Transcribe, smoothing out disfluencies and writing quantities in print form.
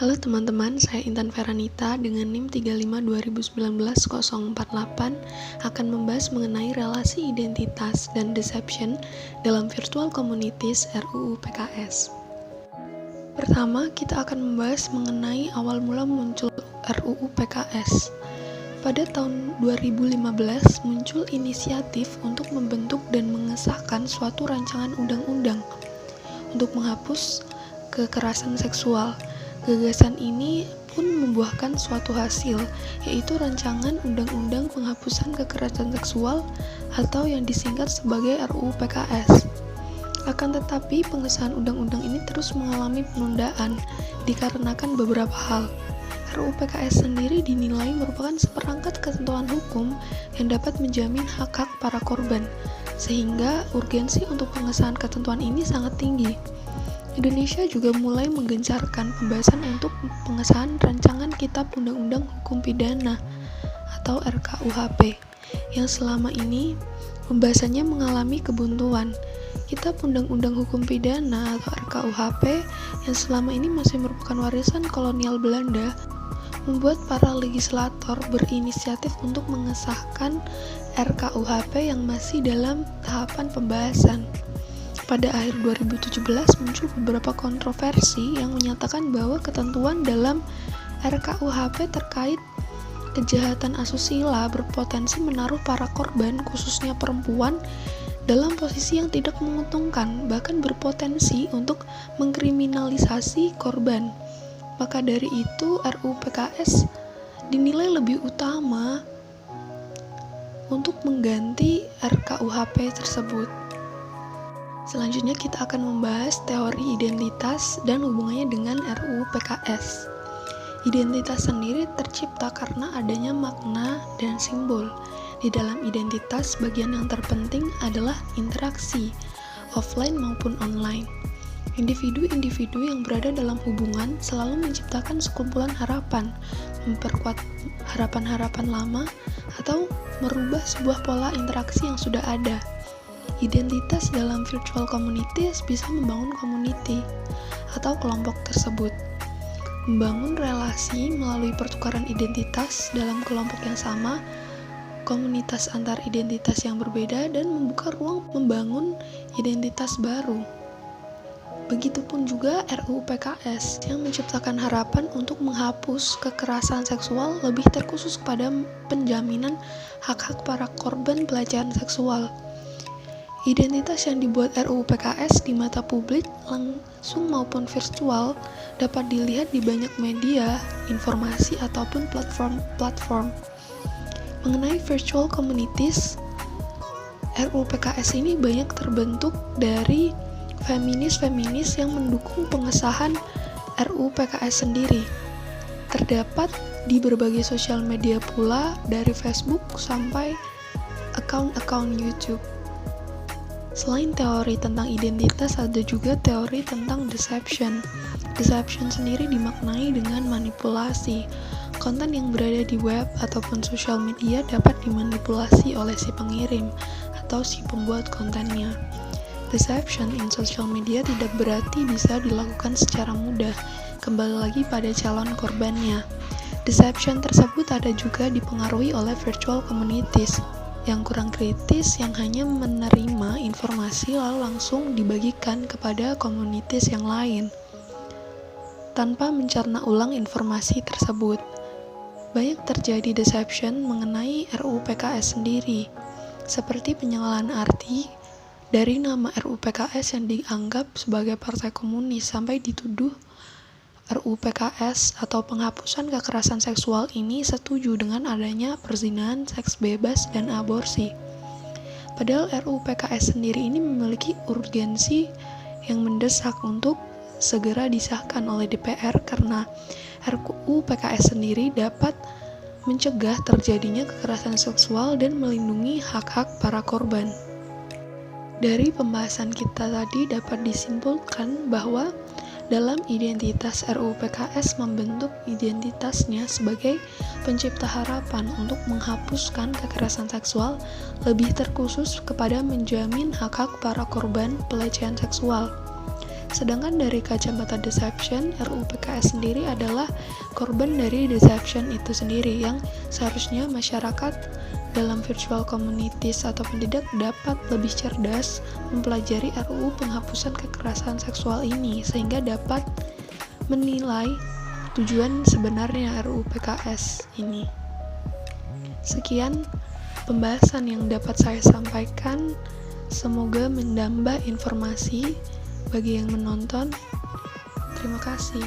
Halo teman-teman, saya Intan Feranita dengan NIM 35 2019 048 akan membahas mengenai relasi identitas dan deception dalam virtual communities RUU PKS. Pertama, kita akan membahas mengenai awal mula muncul RUU PKS. Pada tahun 2015 muncul inisiatif untuk membentuk dan mengesahkan suatu rancangan undang-undang untuk menghapus kekerasan seksual. Gagasan ini pun membuahkan suatu hasil, yaitu rancangan Undang-Undang Penghapusan Kekerasan Seksual atau yang disingkat sebagai RUU PKS. Akan tetapi, pengesahan undang-undang ini terus mengalami penundaan dikarenakan beberapa hal. RUU PKS sendiri dinilai merupakan seperangkat ketentuan hukum yang dapat menjamin hak-hak para korban, sehingga urgensi untuk pengesahan ketentuan ini sangat tinggi. Indonesia juga mulai menggencarkan pembahasan untuk pengesahan rancangan Kitab Undang-Undang Hukum Pidana atau RKUHP yang selama ini pembahasannya mengalami kebuntuan. Kitab Undang-Undang Hukum Pidana atau RKUHP yang selama ini masih merupakan warisan kolonial Belanda membuat para legislator berinisiatif untuk mengesahkan RKUHP yang masih dalam tahapan pembahasan. Pada akhir 2017 muncul beberapa kontroversi yang menyatakan bahwa ketentuan dalam RKUHP terkait kejahatan asusila berpotensi menaruh para korban, khususnya perempuan, dalam posisi yang tidak menguntungkan, bahkan berpotensi untuk mengkriminalisasi korban. Maka dari itu RUU PKS dinilai lebih utama untuk mengganti RKUHP tersebut. Selanjutnya kita akan membahas teori identitas dan hubungannya dengan RUU PKS. Identitas sendiri tercipta karena adanya makna dan simbol. Di dalam identitas, bagian yang terpenting adalah interaksi, offline maupun online. Individu-individu yang berada dalam hubungan selalu menciptakan sekumpulan harapan, memperkuat harapan-harapan lama, atau merubah sebuah pola interaksi yang sudah ada. Identitas dalam virtual communities bisa membangun community atau kelompok tersebut, membangun relasi melalui pertukaran identitas dalam kelompok yang sama, komunitas antar identitas yang berbeda, dan membuka ruang membangun identitas baru. Begitupun juga RUU PKS yang menciptakan harapan untuk menghapus kekerasan seksual, lebih terkhusus pada penjaminan hak-hak para korban pelecehan seksual. Identitas yang dibuat RUU PKS di mata publik langsung maupun virtual dapat dilihat di banyak media, informasi, ataupun platform. Mengenai virtual communities, RUU PKS ini banyak terbentuk dari feminis-feminis yang mendukung pengesahan RUU PKS sendiri. Terdapat di berbagai sosial media pula, dari Facebook sampai akun-akun YouTube. Selain teori tentang identitas, ada juga teori tentang deception. Deception sendiri dimaknai dengan manipulasi. Konten yang berada di web ataupun sosial media dapat dimanipulasi oleh si pengirim atau si pembuat kontennya. Deception in social media tidak berarti bisa dilakukan secara mudah, kembali lagi pada calon korbannya. Deception tersebut ada juga dipengaruhi oleh virtual communities yang kurang kritis, yang hanya menerima informasi lalu langsung dibagikan kepada komunitas yang lain tanpa mencerna ulang informasi tersebut. Banyak terjadi deception mengenai RUU PKS sendiri, seperti penyalahan arti dari nama RUU PKS yang dianggap sebagai partai komunis sampai dituduh RUU PKS atau penghapusan kekerasan seksual ini setuju dengan adanya perzinahan, seks bebas, dan aborsi. Padahal RUU PKS sendiri ini memiliki urgensi yang mendesak untuk segera disahkan oleh DPR karena RUU PKS sendiri dapat mencegah terjadinya kekerasan seksual dan melindungi hak-hak para korban. Dari pembahasan kita tadi dapat disimpulkan bahwa dalam identitas RUU PKS membentuk identitasnya sebagai pencipta harapan untuk menghapuskan kekerasan seksual, lebih terkhusus kepada menjamin hak-hak para korban pelecehan seksual. Sedangkan dari kacamata deception, RUU PKS sendiri adalah korban dari deception itu sendiri, yang seharusnya masyarakat dalam virtual communities atau pendidik dapat lebih cerdas mempelajari RUU penghapusan kekerasan seksual ini, sehingga dapat menilai tujuan sebenarnya RUU PKS ini. Sekian pembahasan yang dapat saya sampaikan, semoga menambah informasi bagi yang menonton. Terima kasih.